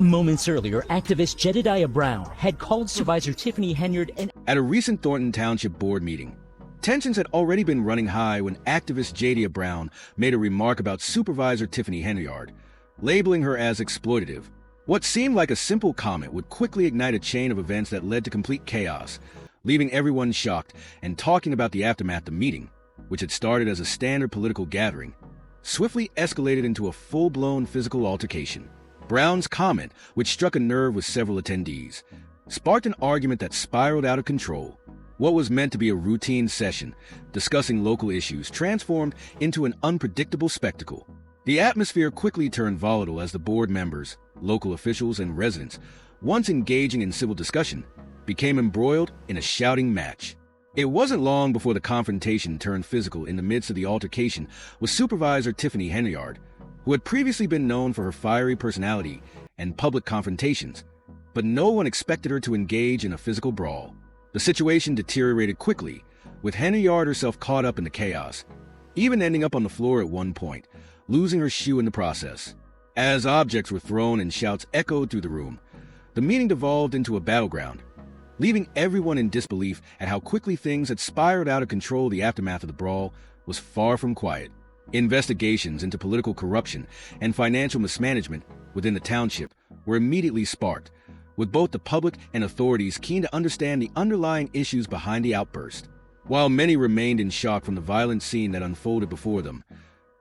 Moments earlier, activist Jedediah Brown had called Supervisor Tiffany Henyard and At a recent Thornton Township board meeting, tensions had already been running high when activist Jedediah Brown made a remark about Supervisor Tiffany Henyard, labeling her as exploitative. What seemed like a simple comment would quickly ignite a chain of events that led to complete chaos, leaving everyone shocked and talking about the aftermath. The meeting, which had started as a standard political gathering, swiftly escalated into a full-blown physical altercation. Brown's comment, which struck a nerve with several attendees, sparked an argument that spiraled out of control. What was meant to be a routine session discussing local issues transformed into an unpredictable spectacle. The atmosphere quickly turned volatile as the board members, local officials, and residents, once engaging in civil discussion, became embroiled in a shouting match. It wasn't long before the confrontation turned physical. In the midst of the altercation was Supervisor Tiffany Henyard, who had previously been known for her fiery personality and public confrontations, but no one expected her to engage in a physical brawl. The situation deteriorated quickly, with Henyard herself caught up in the chaos, even ending up on the floor at one point, losing her shoe in the process. As objects were thrown and shouts echoed through the room, the meeting devolved into a battleground, leaving everyone in disbelief at how quickly things had spiraled out of control. The aftermath of the brawl was far from quiet. Investigations into political corruption and financial mismanagement within the township were immediately sparked, with both the public and authorities keen to understand the underlying issues behind the outburst. While many remained in shock from the violent scene that unfolded before them,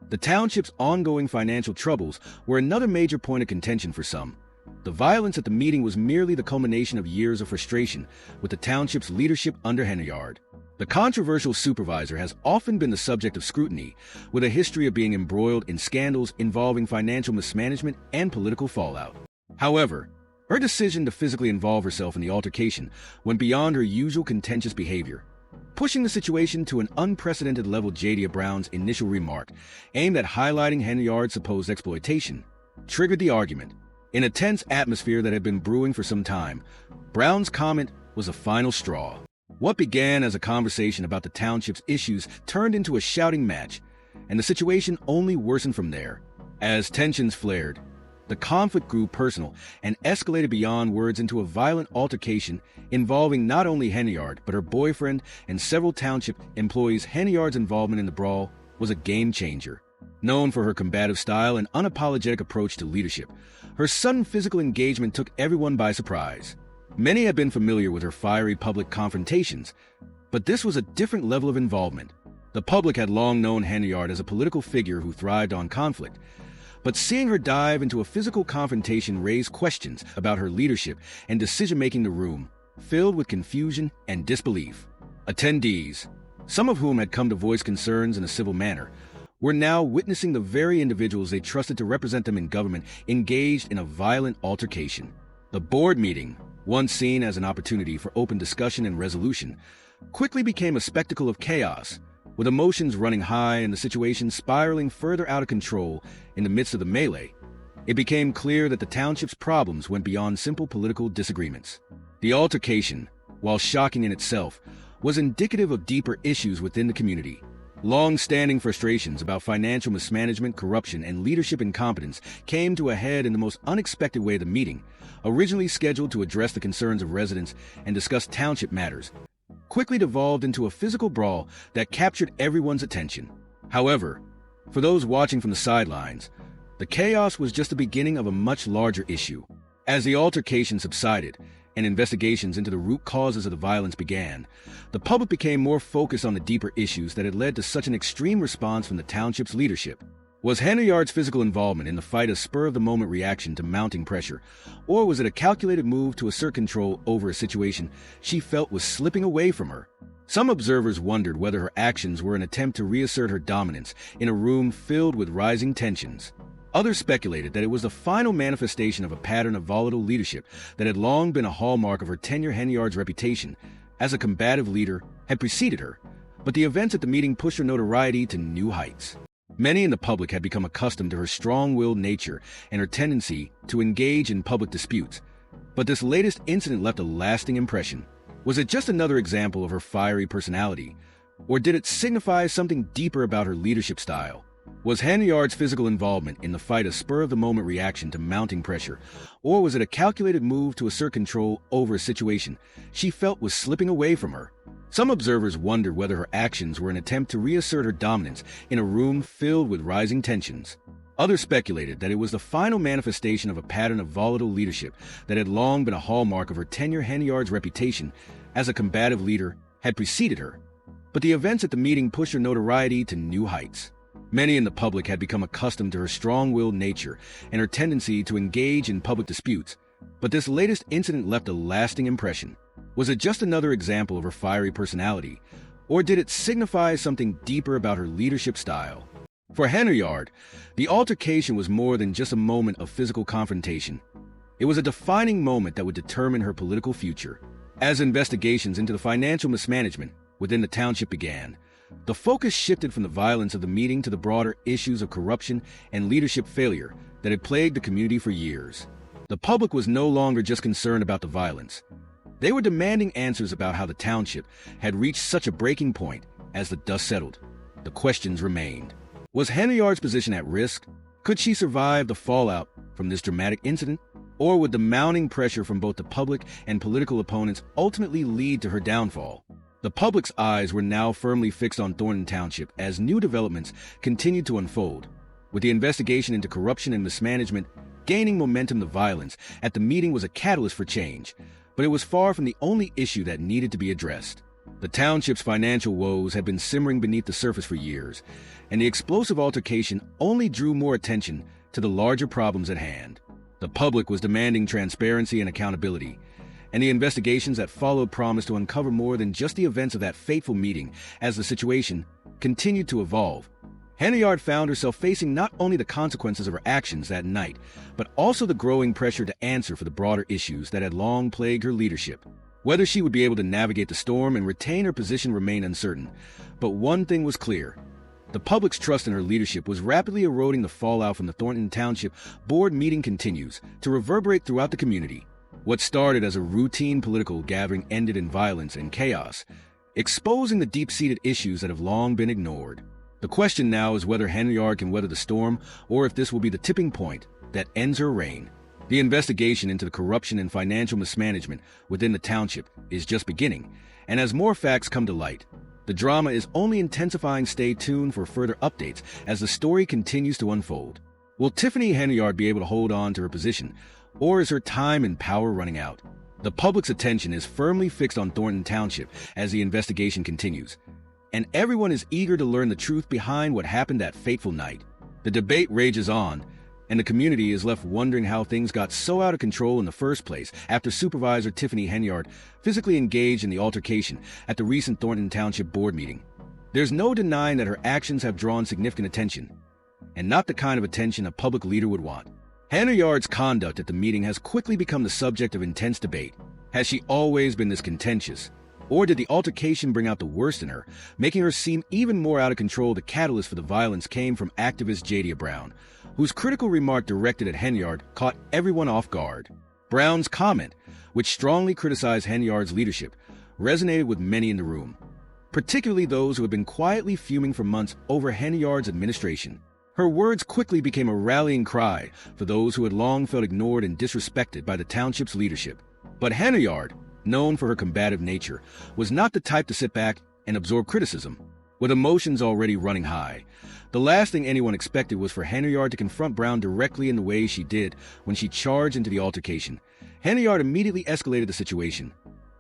the township's ongoing financial troubles were another major point of contention for some. The violence at the meeting was merely the culmination of years of frustration with the township's leadership under Henyard. The controversial supervisor has often been the subject of scrutiny, with a history of being embroiled in scandals involving financial mismanagement and political fallout. However, her decision to physically involve herself in the altercation went beyond her usual contentious behavior, pushing the situation to an unprecedented level. Jedediah Brown's initial remark, aimed at highlighting Henyard's supposed exploitation, triggered the argument. In a tense atmosphere that had been brewing for some time, Brown's comment was the final straw. What began as a conversation about the township's issues turned into a shouting match, and the situation only worsened from there. As tensions flared, the conflict grew personal and escalated beyond words into a violent altercation involving not only Henyard but her boyfriend and several township employees. Henyard's involvement in the brawl was a game-changer. Known for her combative style and unapologetic approach to leadership, her sudden physical engagement took everyone by surprise. Many had been familiar with her fiery public confrontations, but this was a different level of involvement. The public had long known Henyard as a political figure who thrived on conflict, but seeing her dive into a physical confrontation raised questions about her leadership and decision-making. The room filled with confusion and disbelief. Attendees, some of whom had come to voice concerns in a civil manner, were now witnessing the very individuals they trusted to represent them in government engaged in a violent altercation. The board meeting, once seen as an opportunity for open discussion and resolution, quickly became a spectacle of chaos, with emotions running high and the situation spiraling further out of control. In the midst of the melee, it became clear that the township's problems went beyond simple political disagreements. The altercation, while shocking in itself, was indicative of deeper issues within the community. Long-standing frustrations about financial mismanagement, corruption, and leadership incompetence came to a head in the most unexpected way. The meeting, originally scheduled to address the concerns of residents and discuss township matters, quickly devolved into a physical brawl that captured everyone's attention. However, for those watching from the sidelines, the chaos was just the beginning of a much larger issue. As the altercation subsided and investigations into the root causes of the violence began, the public became more focused on the deeper issues that had led to such an extreme response from the township's leadership. Was Henyard's physical involvement in the fight a spur-of-the-moment reaction to mounting pressure, or was it a calculated move to assert control over a situation she felt was slipping away from her? Some observers wondered whether her actions were an attempt to reassert her dominance in a room filled with rising tensions. Others speculated that it was the final manifestation of a pattern of volatile leadership that had long been a hallmark of her tenure. Henyard's reputation as a combative leader had preceded her, but the events at the meeting pushed her notoriety to new heights. Many in the public had become accustomed to her strong-willed nature and her tendency to engage in public disputes, but this latest incident left a lasting impression. Was it just another example of her fiery personality, or did it signify something deeper about her leadership style? Was Henyard's physical involvement in the fight a spur-of-the-moment reaction to mounting pressure, or was it a calculated move to assert control over a situation she felt was slipping away from her? Some observers wondered whether her actions were an attempt to reassert her dominance in a room filled with rising tensions. Others speculated that it was the final manifestation of a pattern of volatile leadership that had long been a hallmark of her tenure. Henyard's reputation as a combative leader had preceded her, but the events at the meeting pushed her notoriety to new heights. Many in the public had become accustomed to her strong-willed nature and her tendency to engage in public disputes, but this latest incident left a lasting impression. Was it just another example of her fiery personality, or did it signify something deeper about her leadership style? For Henyard, the altercation was more than just a moment of physical confrontation. It was a defining moment that would determine her political future. As investigations into the financial mismanagement within the township began, the focus shifted from the violence of the meeting to the broader issues of corruption and leadership failure that had plagued the community for years. The public was no longer just concerned about the violence. They were demanding answers about how the township had reached such a breaking point. As the dust settled, the questions remained. Was Henyard's position at risk? Could she survive the fallout from this dramatic incident? Or would the mounting pressure from both the public and political opponents ultimately lead to her downfall? The public's eyes were now firmly fixed on Thornton Township as new developments continued to unfold. With the investigation into corruption and mismanagement gaining momentum, the violence at the meeting was a catalyst for change, but it was far from the only issue that needed to be addressed. The township's financial woes had been simmering beneath the surface for years, and the explosive altercation only drew more attention to the larger problems at hand. The public was demanding transparency and accountability, and the investigations that followed promised to uncover more than just the events of that fateful meeting. As the situation continued to evolve, Henyard found herself facing not only the consequences of her actions that night, but also the growing pressure to answer for the broader issues that had long plagued her leadership. Whether she would be able to navigate the storm and retain her position remained uncertain, but one thing was clear. The public's trust in her leadership was rapidly eroding. The fallout from the Thornton Township board meeting continues to reverberate throughout the community. What started as a routine political gathering ended in violence and chaos, exposing the deep-seated issues that have long been ignored. The question now is whether Henyard can weather the storm, or if this will be the tipping point that ends her reign. The investigation into the corruption and financial mismanagement within the township is just beginning, and as more facts come to light, the drama is only intensifying. Stay tuned for further updates as the story continues to unfold. Will Tiffany Henyard be able to hold on to her position, or is her time and power running out? The public's attention is firmly fixed on Thornton Township as the investigation continues, and everyone is eager to learn the truth behind what happened that fateful night. The debate rages on, and the community is left wondering how things got so out of control in the first place after Supervisor Tiffany Henyard physically engaged in the altercation at the recent Thornton Township board meeting. There's no denying that her actions have drawn significant attention, and not the kind of attention a public leader would want. Henyard's conduct at the meeting has quickly become the subject of intense debate. Has she always been this contentious? Or did the altercation bring out the worst in her, making her seem even more out of control? The catalyst for the violence came from activist Jadia Brown, whose critical remark directed at Henyard caught everyone off guard. Brown's comment, which strongly criticized Henyard's leadership, resonated with many in the room, particularly those who had been quietly fuming for months over Henyard's administration. Her words quickly became a rallying cry for those who had long felt ignored and disrespected by the township's leadership. But Henyard, known for her combative nature, was not the type to sit back and absorb criticism. With emotions already running high, the last thing anyone expected was for Henyard to confront Brown directly in the way she did when she charged into the altercation. Henyard immediately escalated the situation,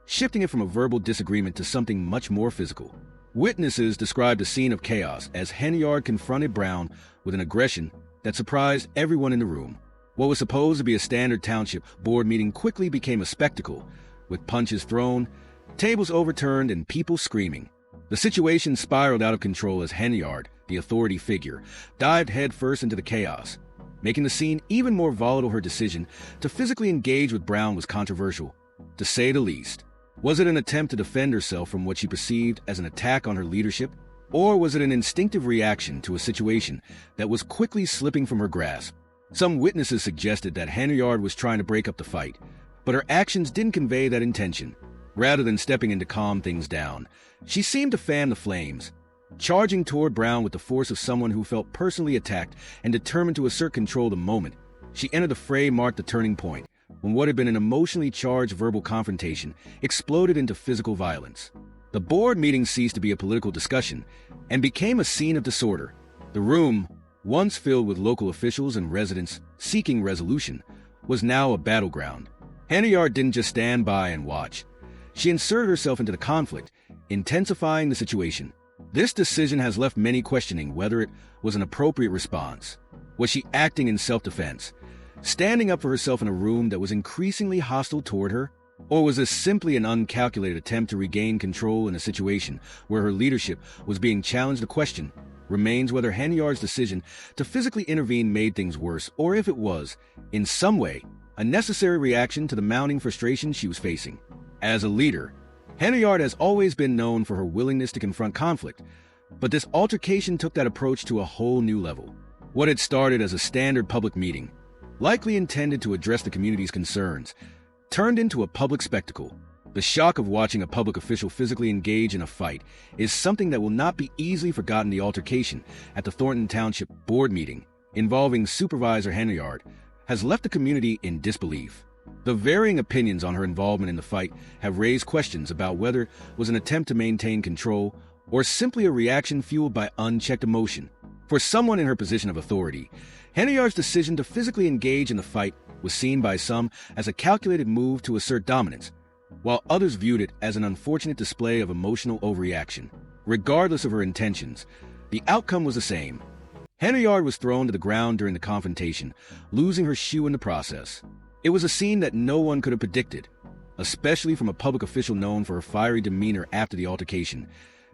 shifting it from a verbal disagreement to something much more physical. Witnesses described a scene of chaos as Henyard confronted Brown with an aggression that surprised everyone in the room. What was supposed to be a standard township board meeting quickly became a spectacle, with punches thrown, tables overturned, and people screaming. The situation spiraled out of control as Henyard, the authority figure, dived headfirst into the chaos, making the scene even more volatile. Her decision to physically engage with Brown was controversial, to say the least. Was it an attempt to defend herself from what she perceived as an attack on her leadership? Or was it an instinctive reaction to a situation that was quickly slipping from her grasp? Some witnesses suggested that Henyard was trying to break up the fight, but her actions didn't convey that intention. Rather than stepping in to calm things down, she seemed to fan the flames, charging toward Brown with the force of someone who felt personally attacked and determined to assert control the moment she entered the fray marked the turning point, when what had been an emotionally charged verbal confrontation exploded into physical violence. The board meeting ceased to be a political discussion and became a scene of disorder. The room, once filled with local officials and residents seeking resolution, was now a battleground. Henyard didn't just stand by and watch. She inserted herself into the conflict, intensifying the situation. This decision has left many questioning whether it was an appropriate response. Was she acting in self-defense, standing up for herself in a room that was increasingly hostile toward her? Or was this simply an uncalculated attempt to regain control in a situation where her leadership was being challenged? The question remains whether Henyard's decision to physically intervene made things worse, or if it was, in some way, a necessary reaction to the mounting frustration she was facing. As a leader, Henyard has always been known for her willingness to confront conflict, but this altercation took that approach to a whole new level. What had started as a standard public meeting, likely intended to address the community's concerns, turned into a public spectacle. The shock of watching a public official physically engage in a fight is something that will not be easily forgotten. The altercation at the Thornton Township board meeting involving Supervisor Henyard has left the community in disbelief. The varying opinions on her involvement in the fight have raised questions about whether it was an attempt to maintain control or simply a reaction fueled by unchecked emotion. For someone in her position of authority, Henyard's decision to physically engage in the fight was seen by some as a calculated move to assert dominance, while others viewed it as an unfortunate display of emotional overreaction. Regardless of her intentions, the outcome was the same. Henyard was thrown to the ground during the confrontation, losing her shoe in the process. It was a scene that no one could have predicted, especially from a public official known for her fiery demeanor after the altercation.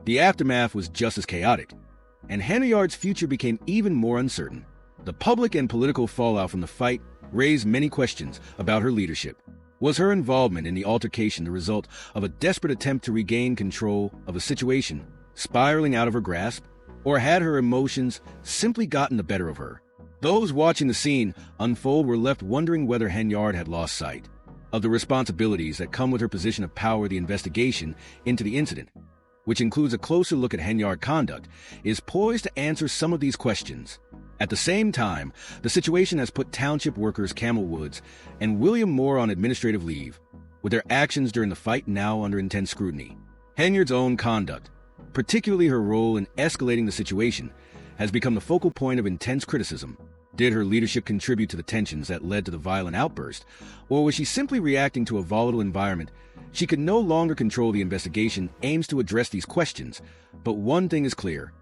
The aftermath was just as chaotic, and Henyard's future became even more uncertain. The public and political fallout from the fight raised many questions about her leadership. Was her involvement in the altercation the result of a desperate attempt to regain control of a situation spiraling out of her grasp, or had her emotions simply gotten the better of her? Those watching the scene unfold were left wondering whether Henyard had lost sight of the responsibilities that come with her position of power. The investigation into the incident, which includes a closer look at Henyard's conduct, is poised to answer some of these questions. At the same time, the situation has put township workers Camel Woods and William Moore on administrative leave, with their actions during the fight now under intense scrutiny. Henyard's own conduct, particularly her role in escalating the situation, has become the focal point of intense criticism. Did her leadership contribute to the tensions that led to the violent outburst, or was she simply reacting to a volatile environment? She could no longer control. The investigation aims to address these questions, but one thing is clear.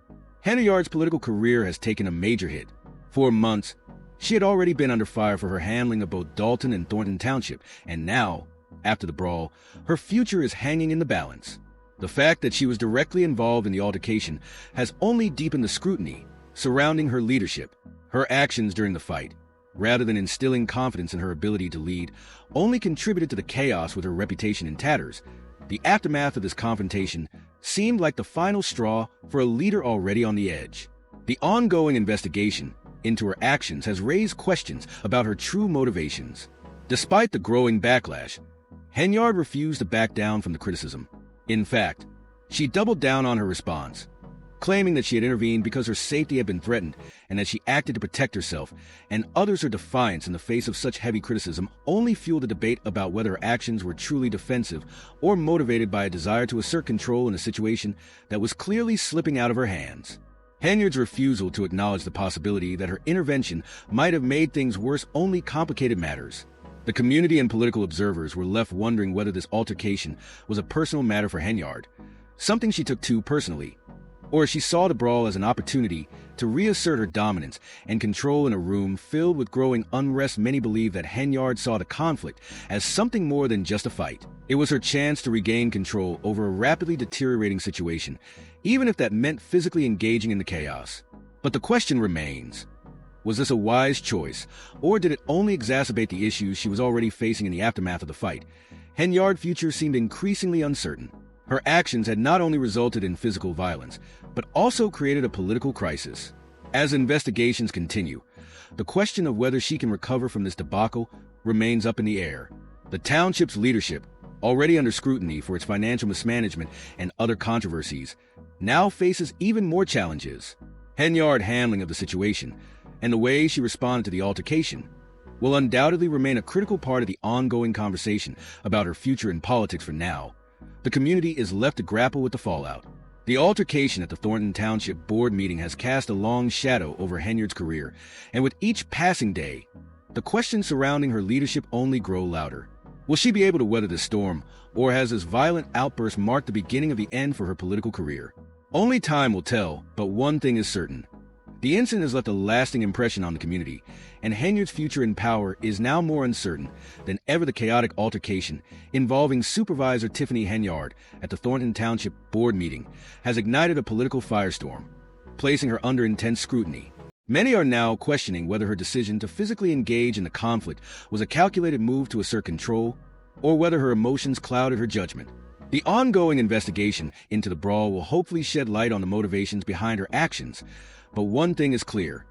Henyard's political career has taken a major hit. For months, she had already been under fire for her handling of both Dalton and Thornton Township, and now, after the brawl, her future is hanging in the balance. The fact that she was directly involved in the altercation has only deepened the scrutiny surrounding her leadership. Her actions during the fight, rather than instilling confidence in her ability to lead, only contributed to the chaos, with her reputation in tatters. The aftermath of this confrontation seemed like the final straw for a leader already on the edge. The ongoing investigation into her actions has raised questions about her true motivations. Despite the growing backlash, Henyard refused to back down from the criticism. In fact, she doubled down on her response, claiming that she had intervened because her safety had been threatened and that she acted to protect herself and others. Her defiance in the face of such heavy criticism only fueled a debate about whether her actions were truly defensive or motivated by a desire to assert control in a situation that was clearly slipping out of her hands. Henyard's refusal to acknowledge the possibility that her intervention might have made things worse only complicated matters. The community and political observers were left wondering whether this altercation was a personal matter for Henyard, something she took too personally, or she saw the brawl as an opportunity to reassert her dominance and control in a room filled with growing unrest. Many believe that Henyard saw the conflict as something more than just a fight. It was her chance to regain control over a rapidly deteriorating situation, even if that meant physically engaging in the chaos. But the question remains, was this a wise choice, or did it only exacerbate the issues she was already facing in the aftermath of the fight? Henyard's future seemed increasingly uncertain. Her actions had not only resulted in physical violence, but also created a political crisis. As investigations continue, the question of whether she can recover from this debacle remains up in the air. The township's leadership, already under scrutiny for its financial mismanagement and other controversies, now faces even more challenges. Henyard's handling of the situation and the way she responded to the altercation will undoubtedly remain a critical part of the ongoing conversation about her future in politics. For now, the community is left to grapple with the fallout. The altercation at the Thornton Township board meeting has cast a long shadow over Henyard's career, and with each passing day, the questions surrounding her leadership only grow louder. Will she be able to weather this storm, or has this violent outburst marked the beginning of the end for her political career? Only time will tell, but one thing is certain. The incident has left a lasting impression on the community, and Henyard's future in power is now more uncertain than ever. The chaotic altercation involving Supervisor Tiffany Henyard at the Thornton Township board meeting has ignited a political firestorm, placing her under intense scrutiny. Many are now questioning whether her decision to physically engage in the conflict was a calculated move to assert control, or whether her emotions clouded her judgment. The ongoing investigation into the brawl will hopefully shed light on the motivations behind her actions, but one thing is clear: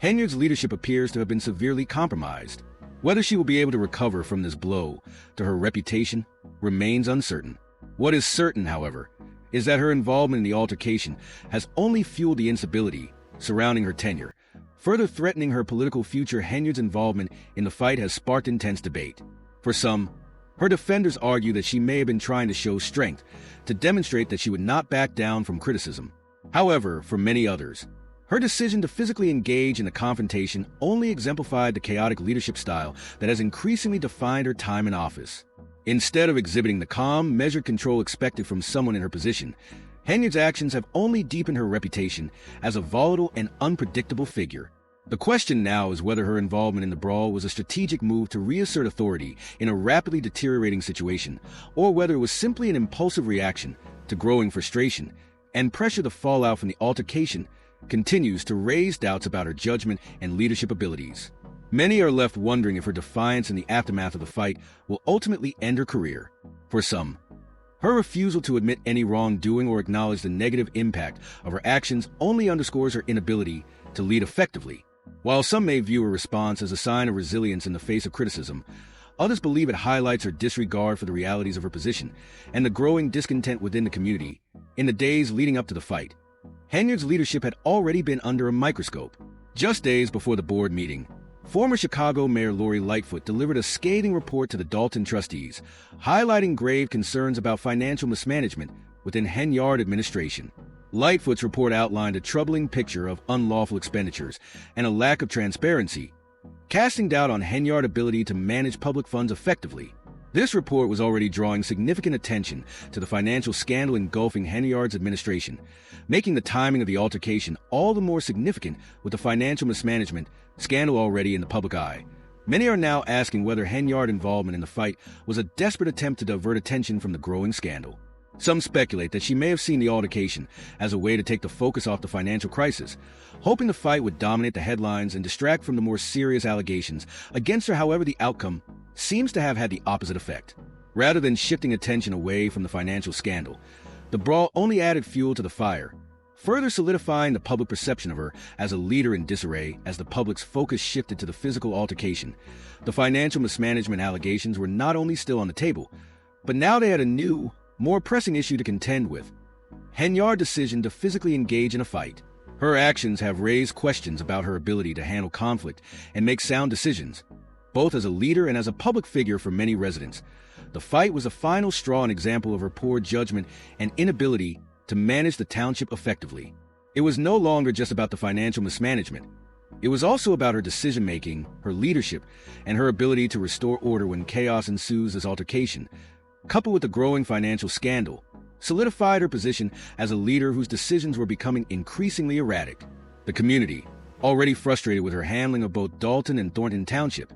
Henyard's leadership appears to have been severely compromised. Whether she will be able to recover from this blow to her reputation remains uncertain. What is certain, however, is that her involvement in the altercation has only fueled the instability surrounding her tenure, further threatening her political future. Henyard's involvement in the fight has sparked intense debate. For some, her defenders argue that she may have been trying to show strength, to demonstrate that she would not back down from criticism. However, for many others, her decision to physically engage in the confrontation only exemplified the chaotic leadership style that has increasingly defined her time in office. Instead of exhibiting the calm, measured control expected from someone in her position, Henyard's actions have only deepened her reputation as a volatile and unpredictable figure. The question now is whether her involvement in the brawl was a strategic move to reassert authority in a rapidly deteriorating situation, or whether it was simply an impulsive reaction to growing frustration and pressure. The fallout from the altercation continues to raise doubts about her judgment and leadership abilities. Many are left wondering if her defiance in the aftermath of the fight will ultimately end her career. For some, her refusal to admit any wrongdoing or acknowledge the negative impact of her actions only underscores her inability to lead effectively. While some may view her response as a sign of resilience in the face of criticism, others believe it highlights her disregard for the realities of her position and the growing discontent within the community. In the days leading up to the fight, Henyard's leadership had already been under a microscope. Just days before the board meeting, former Chicago Mayor Lori Lightfoot delivered a scathing report to the Dalton trustees, highlighting grave concerns about financial mismanagement within Henyard administration. Lightfoot's report outlined a troubling picture of unlawful expenditures and a lack of transparency, casting doubt on Henyard's ability to manage public funds effectively. This report was already drawing significant attention to the financial scandal engulfing Henyard's administration, making the timing of the altercation all the more significant with the financial mismanagement scandal already in the public eye. Many are now asking whether Henyard's involvement in the fight was a desperate attempt to divert attention from the growing scandal. Some speculate that she may have seen the altercation as a way to take the focus off the financial crisis, hoping the fight would dominate the headlines and distract from the more serious allegations against her. However, the outcome seems to have had the opposite effect. Rather than shifting attention away from the financial scandal, the brawl only added fuel to the fire, further solidifying the public perception of her as a leader in disarray. As the public's focus shifted to the physical altercation, the financial mismanagement allegations were not only still on the table, but now they had a new, more pressing issue to contend with: Henyard's decision to physically engage in a fight. Her actions have raised questions about her ability to handle conflict and make sound decisions, both as a leader and as a public figure. For many residents, the fight was a final straw, an example of her poor judgment and inability to manage the township effectively. It was no longer just about the financial mismanagement. It was also about her decision-making, her leadership, and her ability to restore order when chaos ensues. This altercation, coupled with the growing financial scandal, solidified her position as a leader whose decisions were becoming increasingly erratic. The community, already frustrated with her handling of both Dalton and Thornton Township,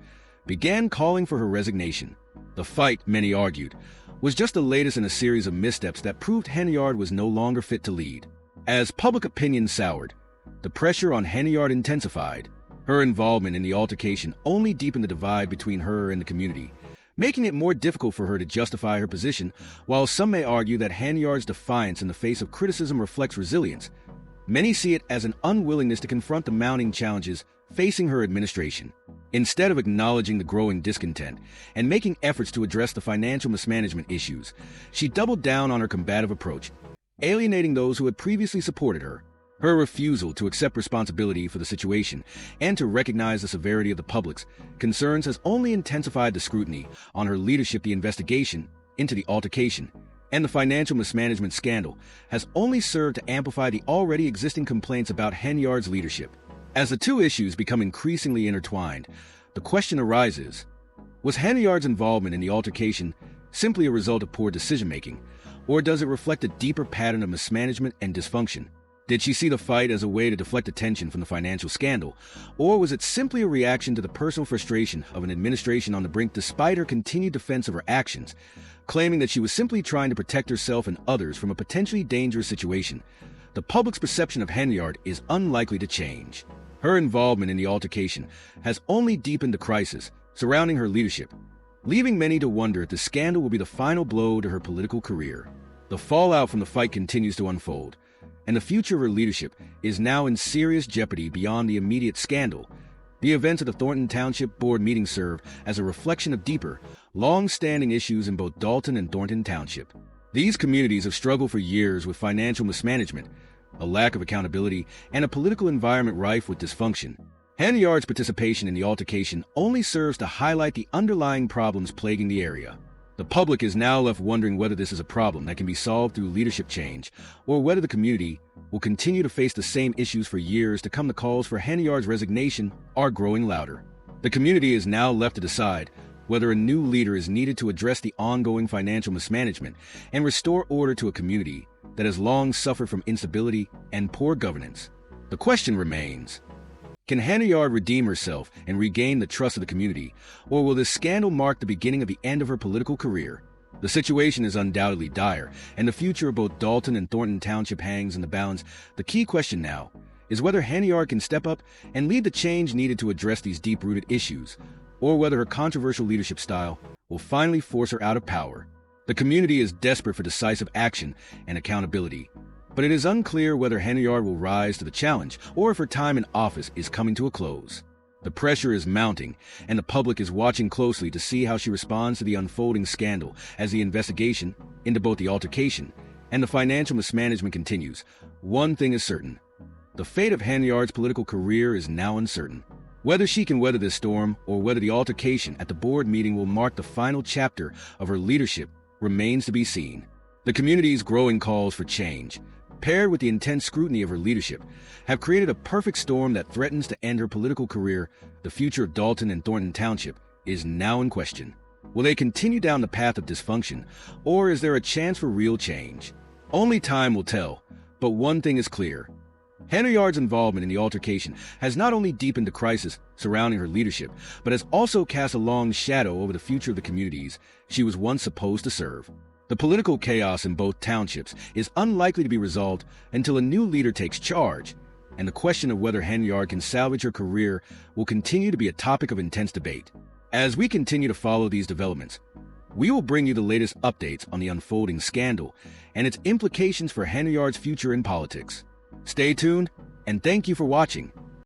began calling for her resignation. The fight, many argued, was just the latest in a series of missteps that proved Henyard was no longer fit to lead. As public opinion soured, the pressure on Henyard intensified. Her involvement in the altercation only deepened the divide between her and the community, making it more difficult for her to justify her position. While some may argue that Henyard's defiance in the face of criticism reflects resilience, many see it as an unwillingness to confront the mounting challenges facing her administration. Instead of acknowledging the growing discontent and making efforts to address the financial mismanagement issues, she doubled down on her combative approach, alienating those who had previously supported her. Her refusal to accept responsibility for the situation and to recognize the severity of the public's concerns has only intensified the scrutiny on her leadership. The investigation into the altercation and the financial mismanagement scandal has only served to amplify the already existing complaints about Henyard's leadership. As the two issues become increasingly intertwined, the question arises, was Henyard's involvement in the altercation simply a result of poor decision-making, or does it reflect a deeper pattern of mismanagement and dysfunction? Did she see the fight as a way to deflect attention from the financial scandal, or was it simply a reaction to the personal frustration of an administration on the brink despite her continued defense of her actions, claiming that she was simply trying to protect herself and others from a potentially dangerous situation? The public's perception of Henyard is unlikely to change. Her involvement in the altercation has only deepened the crisis surrounding her leadership, leaving many to wonder if the scandal will be the final blow to her political career. The fallout from the fight continues to unfold, and the future of her leadership is now in serious jeopardy beyond the immediate scandal. The events of the Thornton Township Board meeting serve as a reflection of deeper, long-standing issues in both Dalton and Thornton Township. These communities have struggled for years with financial mismanagement, a lack of accountability, and a political environment rife with dysfunction. Henyard's participation in the altercation only serves to highlight the underlying problems plaguing the area. The public is now left wondering whether this is a problem that can be solved through leadership change, or whether the community will continue to face the same issues for years to come. The calls for Henyard's resignation are growing louder. The community is now left to decide whether a new leader is needed to address the ongoing financial mismanagement and restore order to a community that has long suffered from instability and poor governance. The question remains, can Henyard redeem herself and regain the trust of the community, or will this scandal mark the beginning of the end of her political career? The situation is undoubtedly dire, and the future of both Dalton and Thornton Township hangs in the balance. The key question now is whether Henyard can step up and lead the change needed to address these deep-rooted issues, or whether her controversial leadership style will finally force her out of power. The community is desperate for decisive action and accountability, but it is unclear whether Henyard will rise to the challenge or if her time in office is coming to a close. The pressure is mounting, and the public is watching closely to see how she responds to the unfolding scandal as the investigation into both the altercation and the financial mismanagement continues. One thing is certain: the fate of Henyard's political career is now uncertain. Whether she can weather this storm or whether the altercation at the board meeting will mark the final chapter of her leadership remains to be seen. The community's growing calls for change, paired with the intense scrutiny of her leadership, have created a perfect storm that threatens to end her political career. The future of Dalton and Thornton Township is now in question. Will they continue down the path of dysfunction, or is there a chance for real change? Only time will tell, but one thing is clear. Henyard's involvement in the altercation has not only deepened the crisis surrounding her leadership, but has also cast a long shadow over the future of the communities she was once supposed to serve. The political chaos in both townships is unlikely to be resolved until a new leader takes charge, and the question of whether Henyard can salvage her career will continue to be a topic of intense debate. As we continue to follow these developments, we will bring you the latest updates on the unfolding scandal and its implications for Henyard's future in politics. Stay tuned, and thank you for watching.